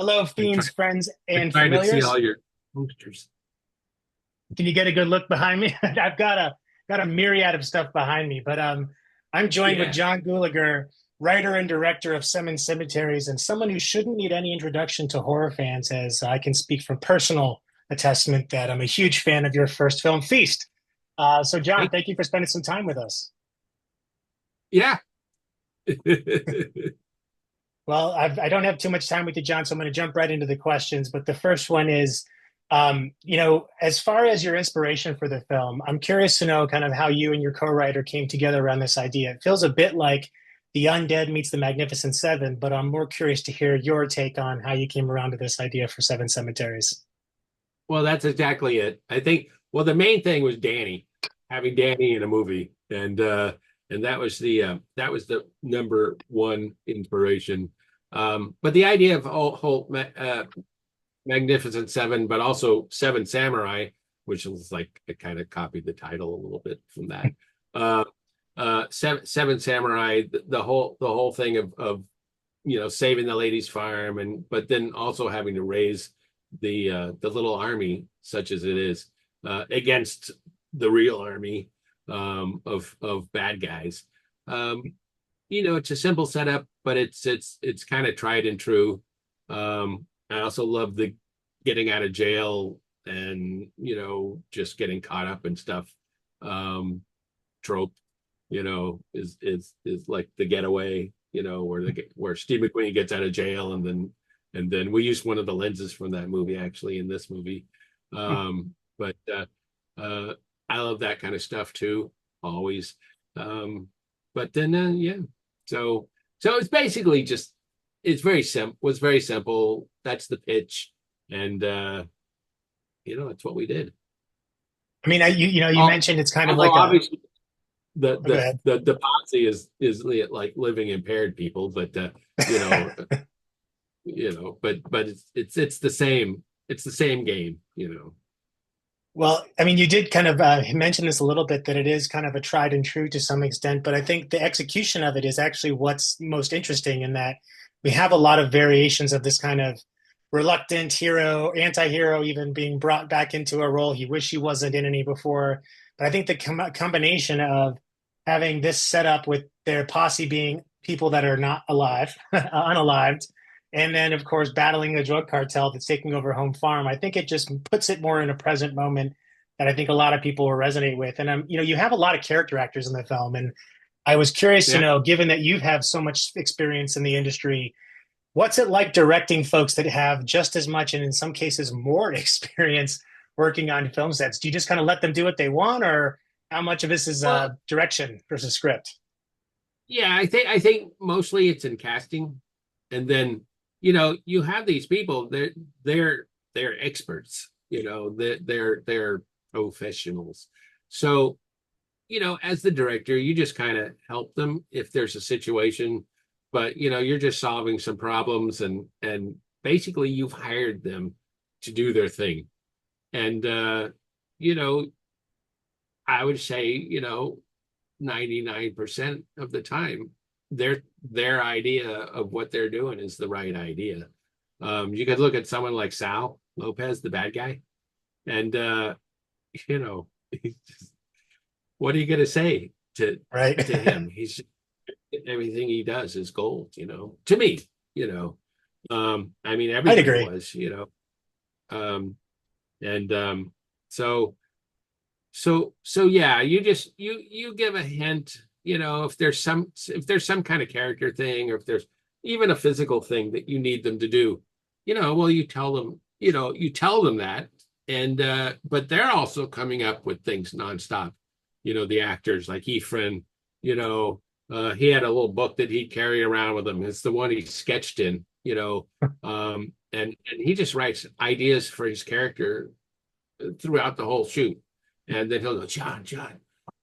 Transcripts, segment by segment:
Hello, I'm trying, fiends, friends, I'm and trying to see familiars. all your posters. Can you get a good look behind me? I've got a myriad of stuff behind me, but I'm joined with Yeah. John Gulager, writer and director of Cemeteries, and someone who shouldn't need any introduction to horror fans, as I can speak from personal attestament that I'm a huge fan of your first film, Feast. So, John, Thank thank you for spending some time with us. Yeah. Well, I don't have too much time with you, John, so I'm going to jump right into the questions. But the first one is, as far as your inspiration for the film, I'm curious to know kind of how you and your co-writer came together around this idea. It feels a bit like The Undead meets The Magnificent Seven, but I'm more curious to hear your take on how you came around to this idea for Seven Cemeteries. Well, that's exactly it. I think, well, the main thing was having Danny in a movie. And that was the number one inspiration. But the idea of Magnificent Seven, but also Seven Samurai, which is like it kind of copied the title a little bit from that. Uh, Seven Samurai, the whole thing of saving the ladies' farm, and but then also having to raise the little army, such as it is, against the real army of bad guys. It's a simple setup, but it's kind of tried and true. I also love the getting out of jail and just getting caught up in stuff trope. Is like the getaway. Where Steve McQueen gets out of jail, and then we used one of the lenses from that movie actually in this movie. But I love that kind of stuff too, always. But then yeah, so it's basically just it's very simple. Was very simple. That's the pitch, and it's what we did. I mean, you Al- mentioned it's kind of Although like a. obviously the Oh, go the ahead. the posse is like living impaired people, but you know but it's the same game. Well, I mean, you did kind of mention this a little bit that it is kind of a tried and true to some extent, but I think the execution of it is actually what's most interesting in that we have a lot of variations of this kind of reluctant hero, anti-hero, even being brought back into a role he wished he wasn't in any before. But I think the combination of having this set up with their posse being people that are not alive, unalived, and then of course battling the drug cartel that's taking over home farm, I think it just puts it more in a present moment that I think a lot of people will resonate with. And you have a lot of character actors in the film, and I was curious to Yeah. know, given that you have so much experience in the industry, what's it like directing folks that have just as much and in some cases more experience working on film sets? Do you just kind of let them do what they want, or how much of this is Well, direction versus script? yeah, I think mostly it's in casting, and then you have these people. They're experts. They're professionals. So as the director, you just kind of help them if there's a situation, but you're just solving some problems, and basically you've hired them to do their thing. And you know, I would say, 99% of the time, their idea of what they're doing is the right idea. You could look at someone like Sal Lopez, the bad guy, and you know, what are you going to say Right. to him? He's everything he does is gold. To me, I mean, I'd everybody agree. was. Um, and so yeah, you just you give a hint, if there's some kind of character thing, or if there's even a physical thing that you need them to do, well, you tell them that. And but they're also coming up with things nonstop. The actors like Efren, he had a little book that he'd carry around with him. It's the one he sketched in. And he just writes ideas for his character throughout the whole shoot. And then he'll go, John,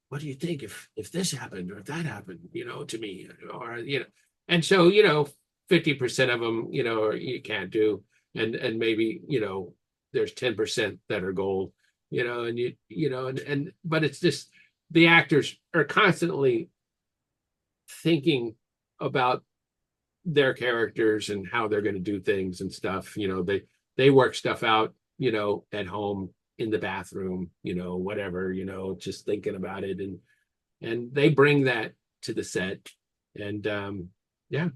what do you think if this happened or if that happened, to me? And so, 50% of them, you can't do. And maybe, there's 10% that are gold, and but it's just the actors are constantly thinking about their characters and how they're going to do things and stuff. They work stuff out, at home in the bathroom, whatever, just thinking about it, and they bring that to the set. And yeah,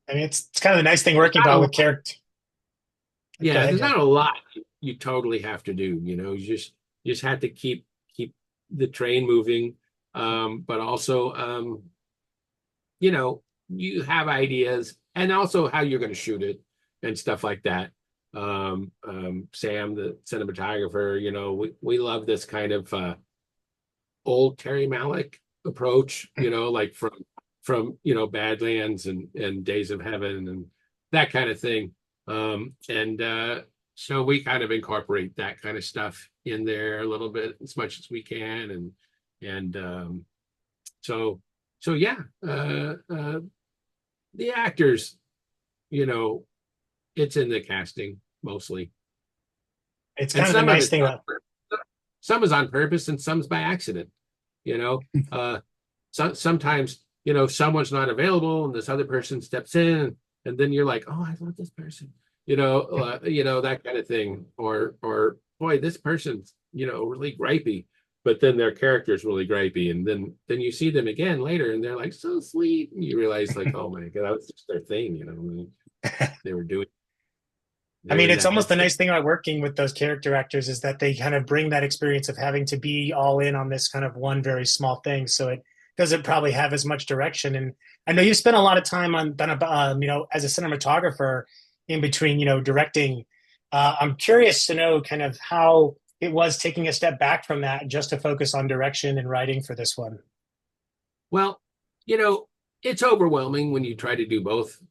I mean, it's kind of the nice thing there's working not a about with lot. character. Go Yeah, ahead, there's Jen. not a lot you totally have to do. You just have to keep the train moving, but also you have ideas and also how you're going to shoot it and stuff like that. Sam, the cinematographer, we love this kind of old Terry Malick approach, like from Badlands and Days of Heaven and that kind of thing. And so we kind of incorporate that kind of stuff in there a little bit as much as we can, and so yeah, the actors, you know, it's in the casting mostly, It's and kind of the some of nice it's thing on about. some is on purpose and some's by accident. You know, sometimes someone's not available and this other person steps in, and then you're like, oh, I love this person. That kind of thing, or boy, this person's really gripey, but then their character's really gripey, and then you see them again later, and they're like so sweet, and you realize like, oh my god, that was just their thing. They were doing I they were mean, in it's that almost the headspace. nice thing about working with those character actors is that they kind of bring that experience of having to be all in on this kind of one very small thing. So it doesn't probably have as much direction. And I know you spent a lot of time on, as a cinematographer in between, directing. I'm curious to know kind of how it was taking a step back from that just to focus on direction and writing for this one. Well, you know, it's overwhelming when you try to do both,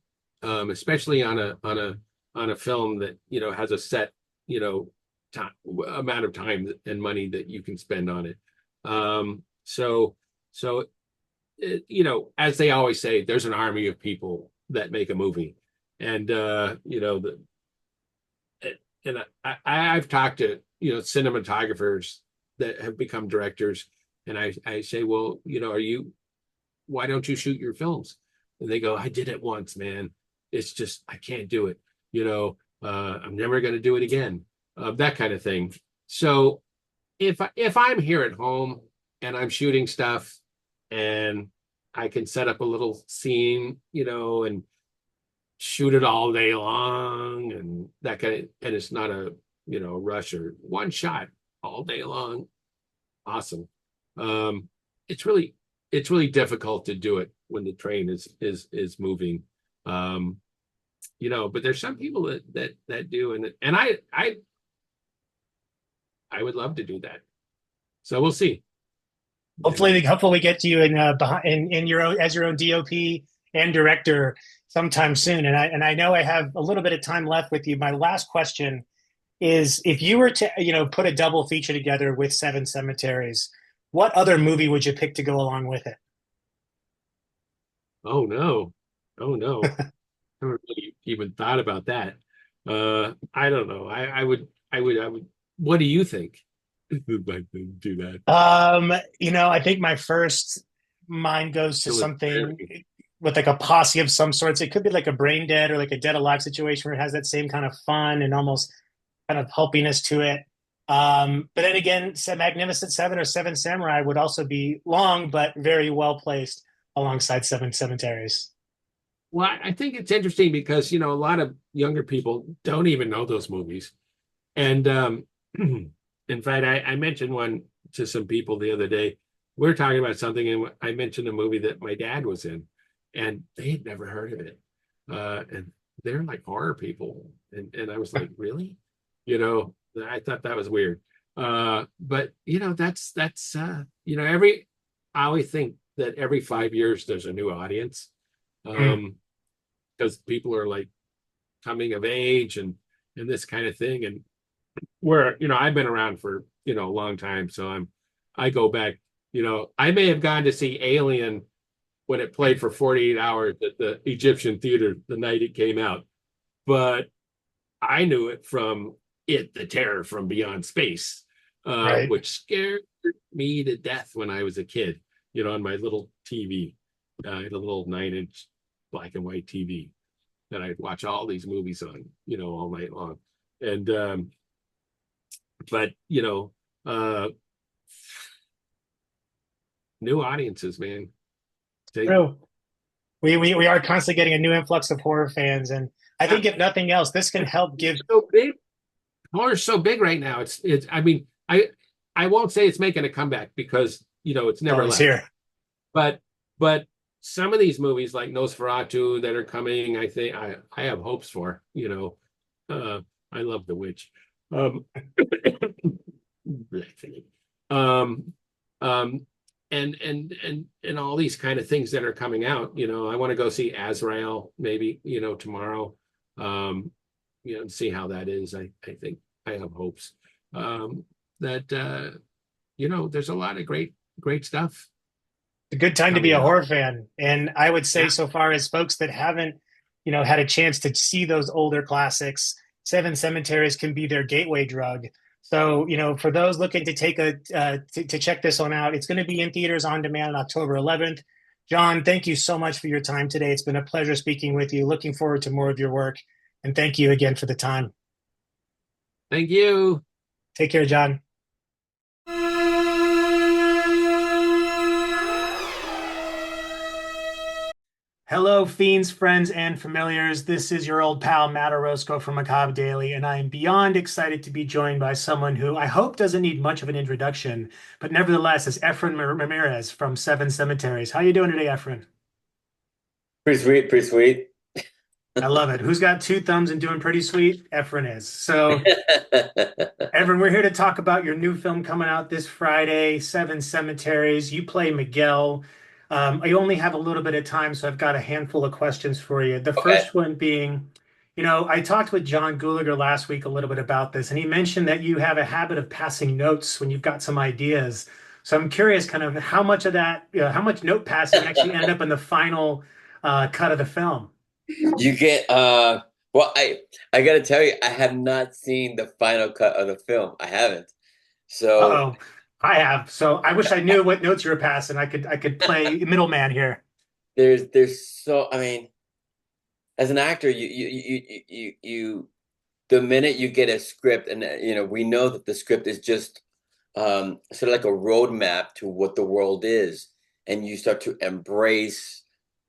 especially on a film that has a set time, amount of time and money that you can spend on it. So as they always say, there's an army of people that make a movie, and I've talked to cinematographers that have become directors, and I say, well, are you why don't you shoot your films? And they go, I did it once, man. It's just, I can't do it. I'm never going to do it again. That kind of thing. So if I'm here at home and I'm shooting stuff and I can set up a little scene, and shoot it all day long and that kind of, and it's not a, rush or one shot all day long. Awesome. Um, it's really it's really difficult to do it when the train is moving. Um, but there's some people that do, and I would love to do that. So we'll see. Hopefully we get you in your own as your own DOP and director sometime soon. And I know I have a little bit of time left with you. My last question is if you were to put a double feature together with Seven Cemeteries, what other movie would you pick to go along with it? Oh no, oh no, I haven't really even thought about that. I don't know. I would. What do you think? Like do that. I think my first mind goes to Kill it. something with like a posse of some sorts. It could be like a brain dead or like a dead alive situation where it has that same kind of fun and almost kind of pulpiness to it. But then again, Magnificent Seven or Seven Samurai would also be long but very well placed alongside Seven Cemeteries. Well, I think it's interesting because a lot of younger people don't even know those movies. And in fact, I mentioned one to some people the other day. We were talking about something, and I mentioned a movie that my dad was in, and they had never heard of it. And they're like horror people, and I was like, really? I thought that was weird. But every I always think that every 5 years there's a new audience, Mm. um, because people are like coming of age and this kind of thing, and where I've been around for a long time, so I go back. I may have gone to see Alien when it played for 48 hours at the Egyptian theater the night it came out, but I knew it from the terror from beyond space, Right. which scared me to death when I was a kid, on my little TV, a little 9-inch. black and white TV that I'd watch all these movies on, all night long. And but new audiences, man. They True. We are constantly getting a new influx of horror fans, and I think if nothing else, this can help give. so big. Horror's so big right now. It's. I mean, I won't say it's making a comeback because it's never Always left. here. But some of these movies like Nosferatu that are coming, I think I have hopes for. I love The Witch. Um, um, um, and all these kind of things that are coming out. I want to go see Azrael maybe tomorrow. And see how that is. I think I have hopes that there's a lot of great stuff A good time to be coming a out. horror fan. And I would say, Yeah. so far as folks that haven't, had a chance to see those older classics, Seven Cemeteries can be their gateway drug. So, for those looking to take to check this one out, it's going to be in theaters on demand on October 11th. John, thank you so much for your time today. It's been a pleasure speaking with you. Looking forward to more of your work. And thank you again for the time. Thank you. Take care, John. Hello, fiends, friends, and familiars. This is your old pal, Matt Orozco from Macabre Daily, and I am beyond excited to be joined by someone who I hope doesn't need much of an introduction, but nevertheless is Efren Ramirez from Seven Cemeteries. How you doing today, Efren? Pretty sweet, pretty sweet. I love it. Who's got two thumbs and doing pretty sweet? Efren is. So, Efren, we're here to talk about your new film coming out this Friday, Seven Cemeteries. You play Miguel. I only have a little bit of time, so I've got a handful of questions for you. The Okay. first one being, I talked with John Gulager last week a little bit about this, and he mentioned that you have a habit of passing notes when you've got some ideas. So I'm curious, kind of how much of that, how much note passing actually ended up in the final cut of the film. You get well, I gotta tell you, I have not seen the final cut of the film. I haven't. So Uh-oh, I have. So I wish I knew what notes you were passing. I could play middleman here. there's so I mean, as an actor, you the minute you get a script, and we know that the script is just sort of like a roadmap to what the world is, and you start to embrace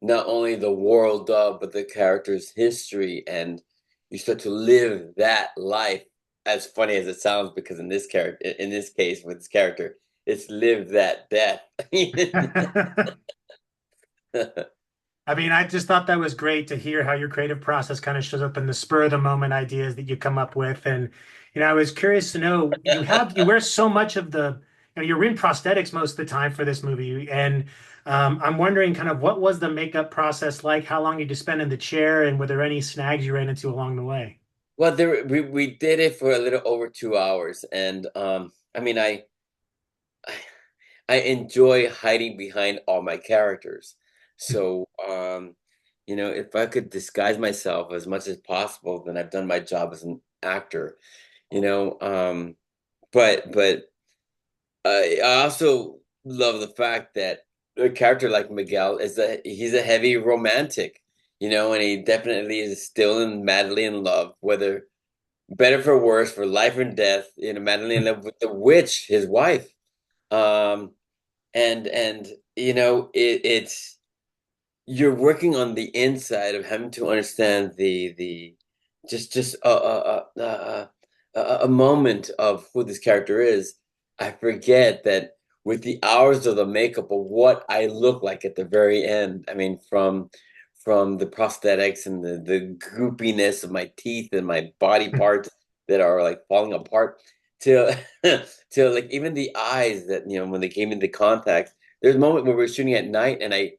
not only the world of, but the character's history, and you start to live that life. As funny as it sounds, because in this case, with this character, it's live that death. I mean, I just thought that was great to hear how your creative process kind of shows up in the spur of the moment ideas that you come up with. And, I was curious to know, you wear so much of you're in prosthetics most of the time for this movie. And I'm wondering kind of what was the makeup process like? How long did you spend in the chair? And were there any snags you ran into along the way? Well, we did it for a little over 2 hours, and I mean, I I enjoy hiding behind all my characters. So, if I could disguise myself as much as possible, then I've done my job as an actor. You know, but I also love the fact that a character like Miguel he's a heavy romantic, and he definitely is still madly in love, whether better for worse, for life and death, madly in love with the witch, his wife. Um, and it's you're working on the inside of having to understand the just a moment of who this character is. I forget that with the hours of the makeup of what I look like at the very end. I mean, from the prosthetics and the goopiness of my teeth and my body parts that are like falling apart to to like even the eyes that when they came into contact. There's a moment where we were shooting at night, and I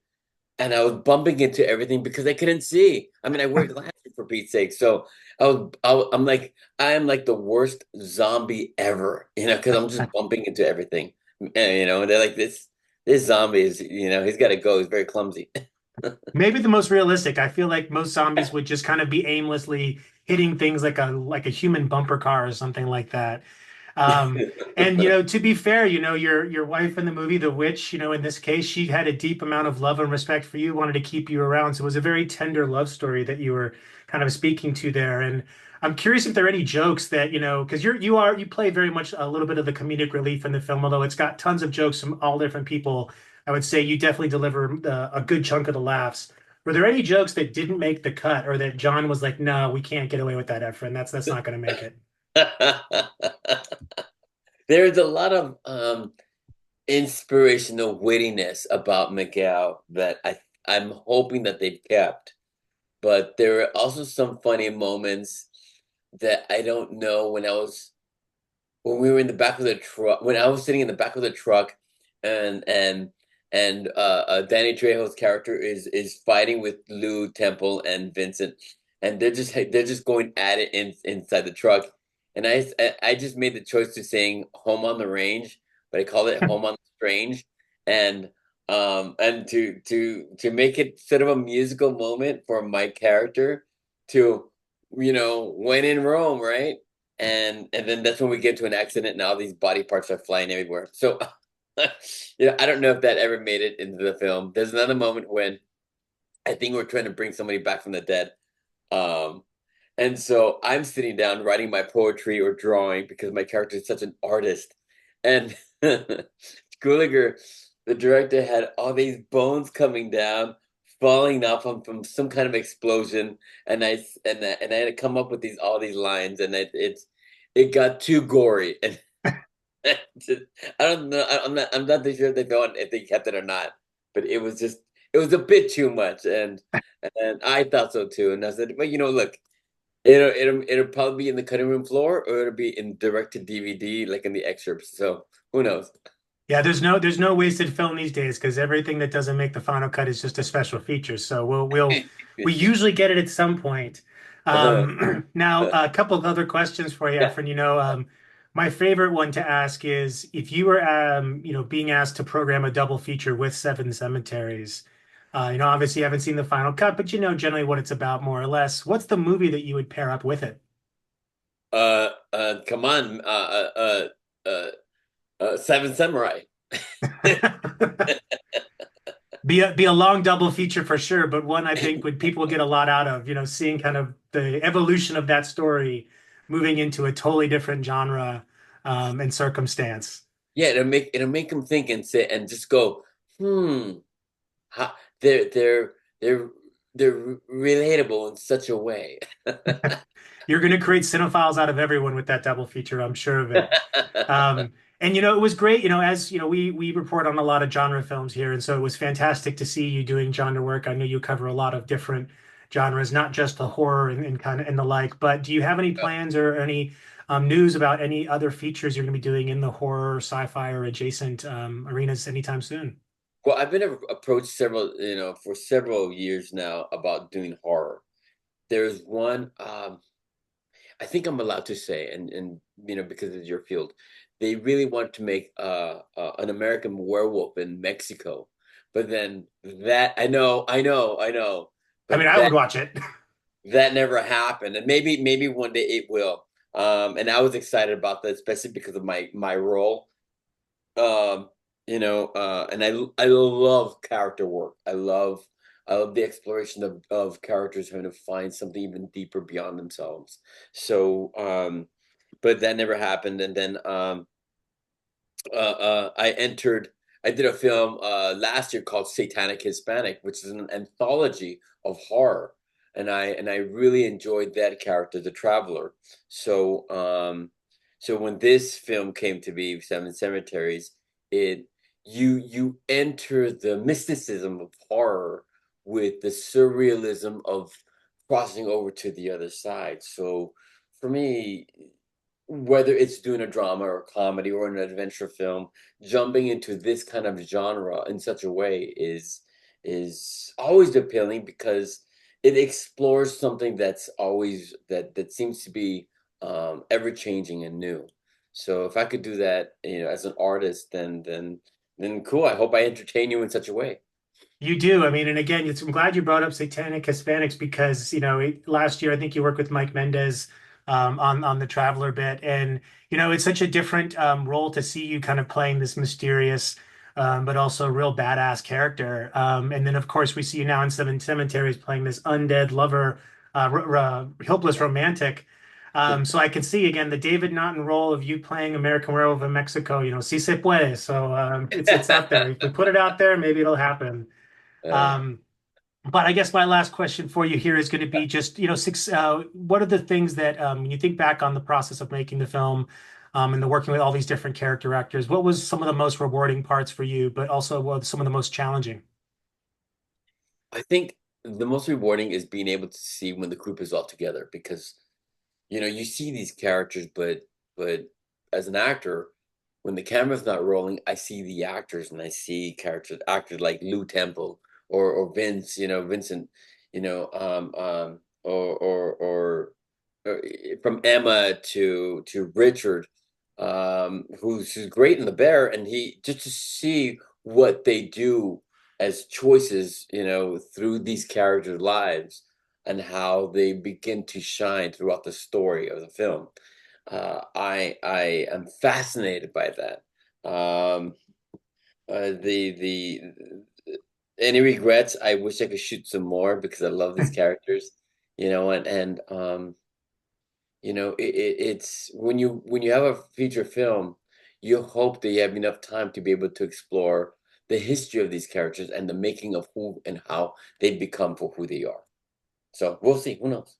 was bumping into everything because I couldn't see. I mean, I wear glasses for Pete's sake. So I'm like, I am like the worst zombie ever, because I'm just bumping into everything. And they're like, this zombie is, he's got to go. He's very clumsy. Maybe the most realistic. I feel like most zombies would just kind of be aimlessly hitting things like a human bumper car or something like that. Um, and to be fair, your wife in the movie, the witch, in this case, she had a deep amount of love and respect for you, wanted to keep you around. So it was a very tender love story that you were kind of speaking to there. And I'm curious if there are any jokes that, because you play very much a little bit of the comedic relief in the film, although it's got tons of jokes from all different people. I would say you definitely deliver a good chunk of the laughs. Were there any jokes that didn't make the cut, or that John was like, "No, we can't get away with that, Efren. That's not going to make it." There's a lot of inspirational wittiness about Miguel that I'm hoping that they've kept. But there are also some funny moments that I don't know when we were in the back of the truck when I was sitting in the back of the truck and Danny Trejo's character is fighting with Lou Temple and Vincent and they're just going at it inside the truck and I just made the choice to sing Home on the Range, but I called it Home on the Strange, and to make it sort of a musical moment for my character to when in Rome, right? And then that's when we get to an accident and all these body parts are flying everywhere. So I don't know if that ever made it into the film. There's another moment when I think we're trying to bring somebody back from the dead. Um, and so I'm sitting down writing my poetry or drawing because my character is such an artist. And Gulager, the director, had all these bones coming down, falling off from some kind of explosion, and I had to come up with all these lines, and it got too gory, and I don't know. I'm not too sure if they kept it or not, but it was a bit too much, and I thought so too. And I said, but look, it'll probably be in the cutting room floor, or it'll be in direct to DVD, like in the excerpts. So who knows? Yeah, there's no wasted film these days because everything that doesn't make the final cut is just a special feature. So we usually get it at some point. Uh, Now a couple of other questions for you, yeah. Efren. My favorite one to ask is if you were being asked to program a double feature with Seven Cemeteries. Obviously you haven't seen the final cut, but you know generally what it's about more or less. What's the movie that you would pair up with it? Come on, Seven Samurai. Be a long double feature for sure, but one I think would people get a lot out of, seeing kind of the evolution of that story moving into a totally different genre and circumstance. Yeah, it'll make them think and sit and just go, how, they're they're relatable in such a way. You're going to create cinephiles out of everyone with that double feature, I'm sure of it. And it was great, as we report on a lot of genre films here, and so it was fantastic to see you doing genre work. I know you cover a lot of different genres, not just the horror and kind of and the like. But do you have any plans or any news about any other features you're going to be doing in the horror, sci-fi, or adjacent arenas anytime soon? Well, I've been approached for several years now about doing horror. There's one, I think I'm allowed to say, and because it's your field, they really want to make an American werewolf in Mexico, but then that I know, I mean, but I would that watch it. that never happened, and maybe one day it will. And I was excited about that, especially because of my role. Um, and I love character work. I love the exploration of characters trying to find something even deeper beyond themselves. So, but that never happened. And then I did a film last year called Satanic Hispanic, which is an anthology of horror, and I really enjoyed that character, the Traveler. So so when this film came to be, Seven Cemeteries, it you enter the mysticism of horror with the surrealism of crossing over to the other side. So for me, whether it's doing a drama or a comedy or an adventure film, jumping into this kind of genre in such a way is always appealing because it explores something that's always that seems to be ever changing and new. So if I could do that, as an artist, then cool. I hope I entertain you in such a way. You do. I mean, and again, I'm glad you brought up Satanic Hispanics because, last year I think you worked with Mike Mendez on the Traveler bit, and it's such a different role to see you kind of playing this mysterious, but also real badass character. And then of course we see you now in Seven Cemeteries playing this undead lover, hopeless romantic. So I can see again the David Naughton role of you playing American Werewolf in Mexico. Si se puede. So it's out there. If we put it out there, maybe it'll happen. Uh, Um, but I guess my last question for you here is going to be just, what are the things that, when you think back on the process of making the film, and the working with all these different character actors, what was some of the most rewarding parts for you, but also what was some of the most challenging? I think the most rewarding is being able to see when the group is all together because you see these characters, but as an actor, when the camera's not rolling, I see the actors and I see actors like Lou Temple or Vince, Vincent, you know, or from Emma to Richard, who's great in The Bear, and he just to see what they do as choices, through these characters' lives and how they begin to shine throughout the story of the film. I am fascinated by that. Um, the any regrets? I wish I could shoot some more because I love these characters, it's when you have a feature film, you hope that you have enough time to be able to explore the history of these characters and the making of who and how they become for who they are. So we'll see. Who knows?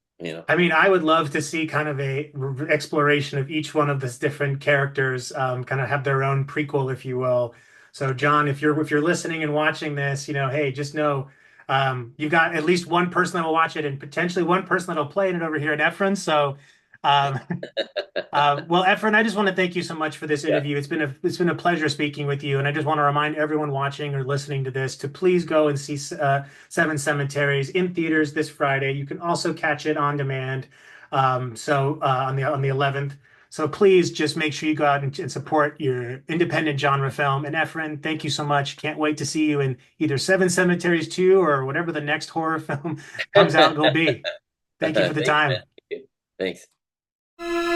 I mean, I would love to see kind of a exploration of each one of these different characters, kind of have their own prequel, if you will. So, John, if you're listening and watching this, hey, just know you've got at least one person that will watch it, and potentially one person that'll play in it over here at Efren. So, um, well, Efren, I just want to thank you so much for this Yeah. interview. It's been a pleasure speaking with you, and I just want to remind everyone watching or listening to this to please go and see Seven Cemeteries in theaters this Friday. You can also catch it on demand, on the 11th. So please just make sure you go out and support your independent genre film. And Efren, thank you so much. Can't wait to see you in either Seven Cemeteries 2 or whatever the next horror film comes out and will be. Thank you for the Thanks, man. time. Thanks.